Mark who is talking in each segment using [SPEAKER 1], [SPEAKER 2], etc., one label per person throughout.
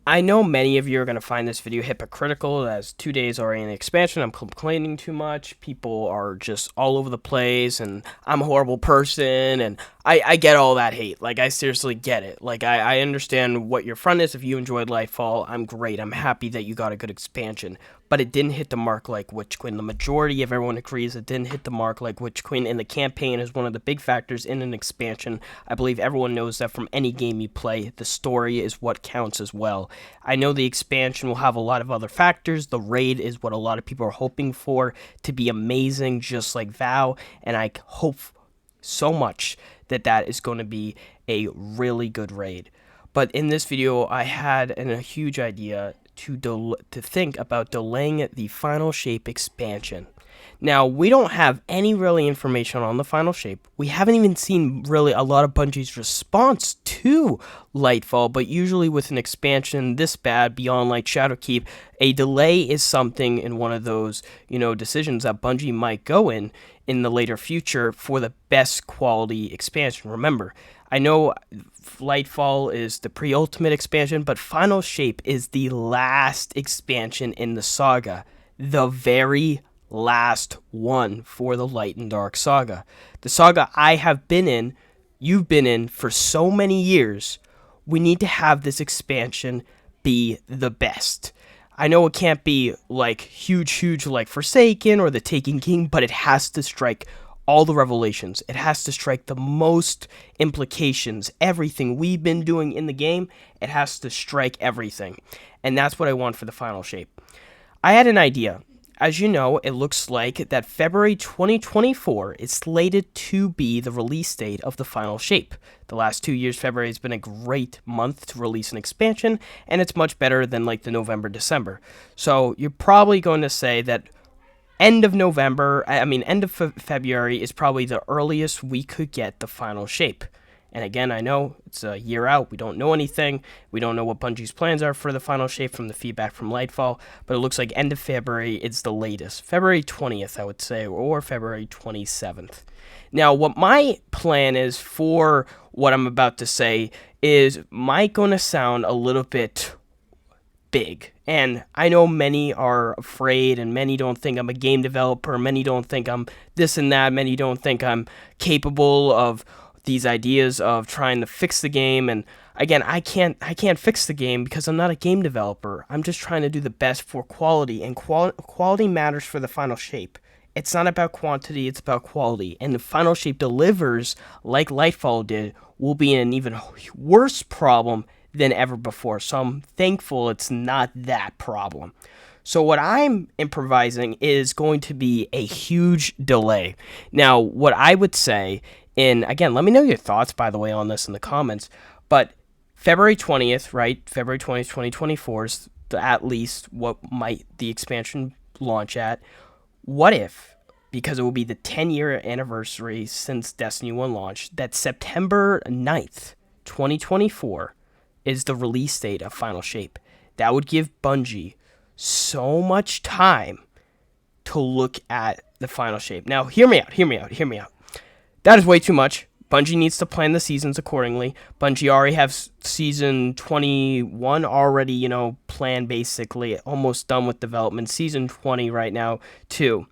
[SPEAKER 1] I know many of you are going to find this video hypocritical as 2 days already in the expansion. I'm complaining too much. People are just all over the place, and I'm a horrible person, and I get all that hate. Like, I seriously get it. Like, I understand what your front is. If you enjoyed Lightfall, I'm great. I'm happy that you got a good expansion. But it didn't hit the mark like Witch Queen. The majority of everyone agrees it didn't hit the mark like Witch Queen, and the campaign is one of the big factors in an expansion. I believe everyone knows that from any game you play, the story is what counts as well. I know the expansion will have a lot of other factors. The raid is what a lot of people are hoping for to be amazing, just like VOW, and I hope so much that that is going to be a really good raid. But in this video, I had a huge idea to think about delaying the Final Shape expansion. Now, we don't have any really information on the Final Shape. We haven't even seen really a lot of Bungie's response to Lightfall, but usually with an expansion this bad, Beyond Light Shadowkeep, a delay is something in one of those, decisions that Bungie might go in the later future for the best quality expansion. Remember, I know Lightfall is the pre-ultimate expansion, but Final Shape is the last expansion in the saga. The very last one for the Light and Dark saga. The saga I have been in, you've been in for so many years. We need to have this expansion be the best. I know it can't be like huge like Forsaken or the Taken King, but it has to strike all the revelations. It has to strike the most implications. Everything we've been doing in the game, it has to strike everything. And that's what I want for the Final Shape. I had an idea. As you know, it looks like that February 2024 is slated to be the release date of the Final Shape. The last 2 years, February has been a great month to release an expansion, and it's much better than like the November, December. So you're probably going to say that end of February is probably the earliest we could get the Final Shape. And again, I know it's a year out. We don't know anything. We don't know what Bungie's plans are for the Final Shape from the feedback from Lightfall. But it looks like end of February is the latest. February 20th, I would say, or February 27th. Now, what my plan is for what I'm about to say is might going to sound a little bit big. And I know many are afraid, and many don't think I'm a game developer. Many don't think I'm this and that. Many don't think I'm capable of these ideas of trying to fix the game. And again, I can't fix the game because I'm not a game developer. I'm just trying to do the best for quality, and quality matters for the Final Shape. It's not about quantity, it's about quality. And the Final Shape delivers like Lightfall did will be an even worse problem than ever before. So I'm thankful it's not that problem. So what I'm improvising is going to be a huge delay. Now, what I would say, and again, let me know your thoughts, by the way, on this in the comments, but February 20th, right? February 20th, 2024 is at least what might the expansion launch at. What if, because it will be the 10-year anniversary since Destiny 1 launched, that September 9th, 2024 is the release date of Final Shape? That would give Bungie so much time to look at the Final Shape. Now, hear me out. That is way too much. Bungie needs to plan the seasons accordingly. Bungie already have season 21 already, planned basically, almost done with development. Season 20 right now, too.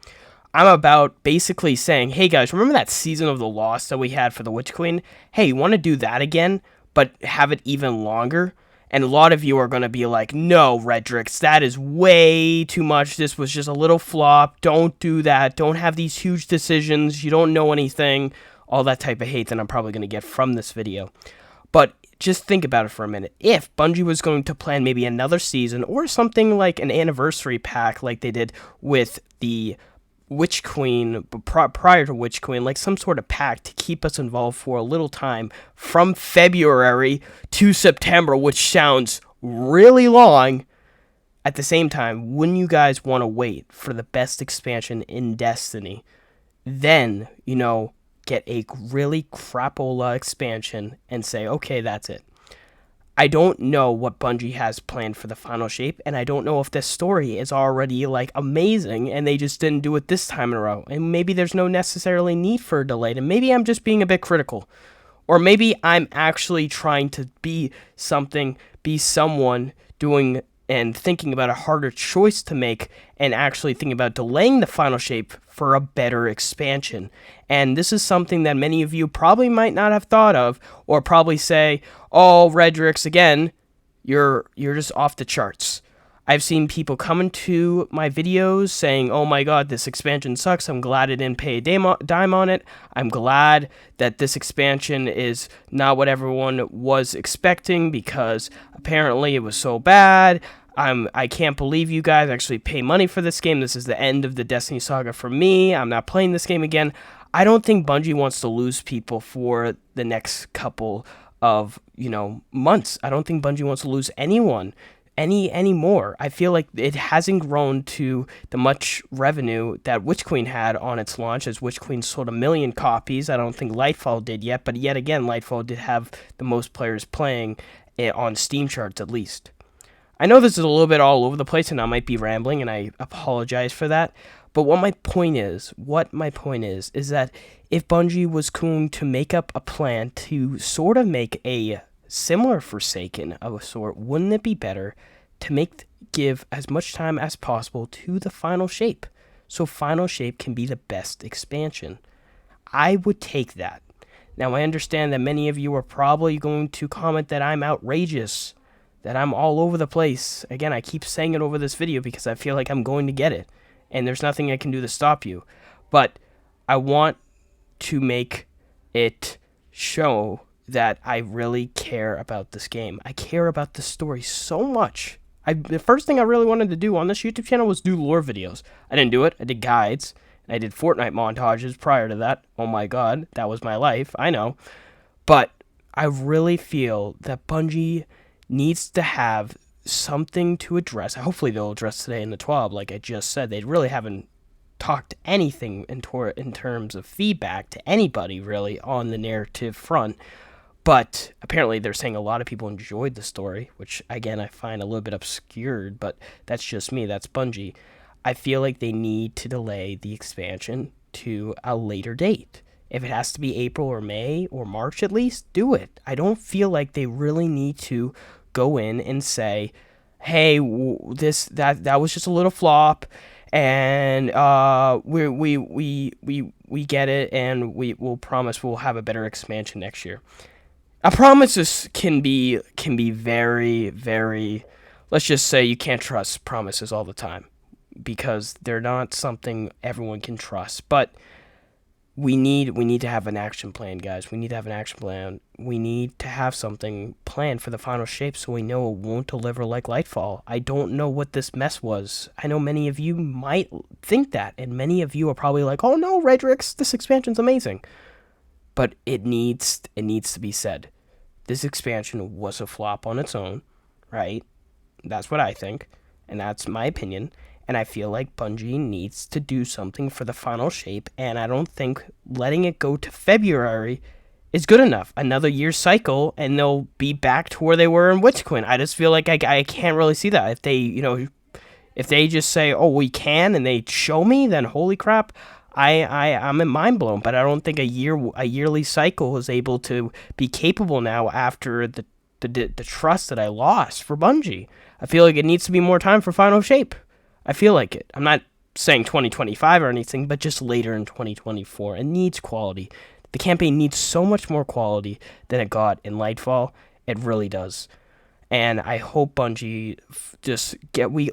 [SPEAKER 1] I'm about basically saying, hey guys, remember that season of the Lost that we had for the Witch Queen? Hey, you want to do that again, but have it even longer? And a lot of you are going to be like, no, Redrix, that is way too much. This was just a little flop. Don't do that. Don't have these huge decisions. You don't know anything. All that type of hate that I'm probably going to get from this video. But just think about it for a minute. If Bungie was going to plan maybe another season or something like an anniversary pack like they did with the Witch Queen, prior to Witch Queen, like some sort of pack to keep us involved for a little time from February to September, which sounds really long. At the same time, wouldn't you guys want to wait for the best expansion in Destiny? Then, get a really crapola expansion and say, okay, that's it. I don't know what Bungie has planned for the Final Shape, and I don't know if this story is already amazing and they just didn't do it this time in a row. And maybe there's no necessarily need for a delay, and maybe I'm just being a bit critical. Or maybe I'm actually trying to be something, be someone doing and thinking about a harder choice to make and actually thinking about delaying the final shape for a better expansion. And this is something that many of you probably might not have thought of, or probably say, oh, Redrix, again, you're just off the charts. I've seen people come into my videos saying, oh my god, this expansion sucks. I'm glad I didn't pay a dime on it. I'm glad that this expansion is not what everyone was expecting because apparently it was so bad. I can't believe you guys actually pay money for this game. This is the end of the Destiny saga for me. I'm not playing this game again. I don't think Bungie wants to lose people for the next couple of, months. I don't think Bungie wants to lose anyone anymore. I feel like it hasn't grown to the much revenue that Witch Queen had on its launch, as Witch Queen sold 1 million copies. I don't think Lightfall did yet, but yet again, Lightfall did have the most players playing it on Steam charts at least. I know this is a little bit all over the place and I might be rambling and I apologize for that, but what my point is that if Bungie was going to make up a plan to sort of make a similar Forsaken of a sort, wouldn't it be better to give as much time as possible to the final shape, so final shape can be the best expansion? I would take that. Now I understand that many of you are probably going to comment that I'm outrageous, that I'm all over the place. Again, I keep saying it over this video because I feel like I'm going to get it, and there's nothing I can do to stop you. But I want to make it show that I really care about this game. I care about the story so much. The first thing I really wanted to do on this YouTube channel was do lore videos. I didn't do it. I did guides. And I did Fortnite montages prior to that. Oh my god, that was my life. I know. But I really feel that Bungie needs to have something to address. Hopefully they'll address today in the TWAB, like I just said. They really haven't talked anything in terms of feedback to anybody, really, on the narrative front. But apparently they're saying a lot of people enjoyed the story, which, again, I find a little bit obscured, but that's just me. That's Bungie. I feel like they need to delay the expansion to a later date. If it has to be April or May or March at least, do it. I don't feel like they really need to go in and say, hey, that was just a little flop, and we get it, and we'll promise we'll have a better expansion next year. Promises can be very, very, let's just say you can't trust promises all the time because they're not something everyone can trust. But we need to have an action plan, guys. We need to have an action plan. We need to have something planned for the final shape so we know it won't deliver like Lightfall. I don't know what this mess was. I know many of you might think that, and many of you are probably like, oh no, Redrix, this expansion's amazing. But it needs to be said. This expansion was a flop on its own, right? That's what I think, and that's my opinion. And I feel like Bungie needs to do something for the final shape, and I don't think letting it go to February is good enough. Another year cycle, and they'll be back to where they were in Witch Queen. I just feel like I can't really see that. If they just say, oh, we can, and they show me, then holy crap, I'm mind blown. But I don't think a yearly cycle is able to be capable now after the trust that I lost for Bungie. I feel like it needs to be more time for final shape. I feel like it. I'm not saying 2025 or anything, but just later in 2024. It needs quality. The campaign needs so much more quality than it got in Lightfall. It really does. And I hope Bungie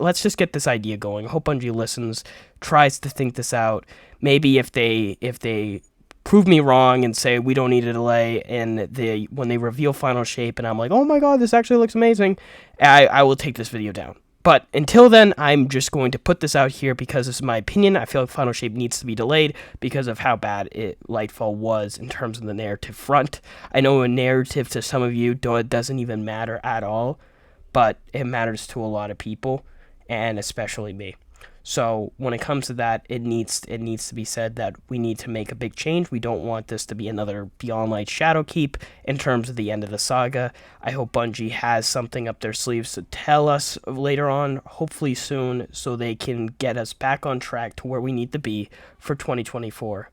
[SPEAKER 1] let's just get this idea going. I hope Bungie listens, tries to think this out. Maybe if they prove me wrong and say we don't need a delay, and when they reveal final shape and I'm like, oh my god, this actually looks amazing, I will take this video down. But until then, I'm just going to put this out here because this is my opinion. I feel like Final Shape needs to be delayed because of how bad Lightfall was in terms of the narrative front. I know a narrative to some of you doesn't even matter at all, but it matters to a lot of people, and especially me. So when it comes to that, it needs to be said that we need to make a big change. We don't want this to be another Beyond Light Shadowkeep in terms of the end of the saga. I hope Bungie has something up their sleeves to tell us later on, hopefully soon, so they can get us back on track to where we need to be for 2024.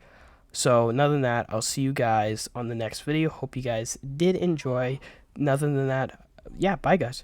[SPEAKER 1] So, other than that, I'll see you guys on the next video. Hope you guys did enjoy. Other than that, yeah, bye, guys.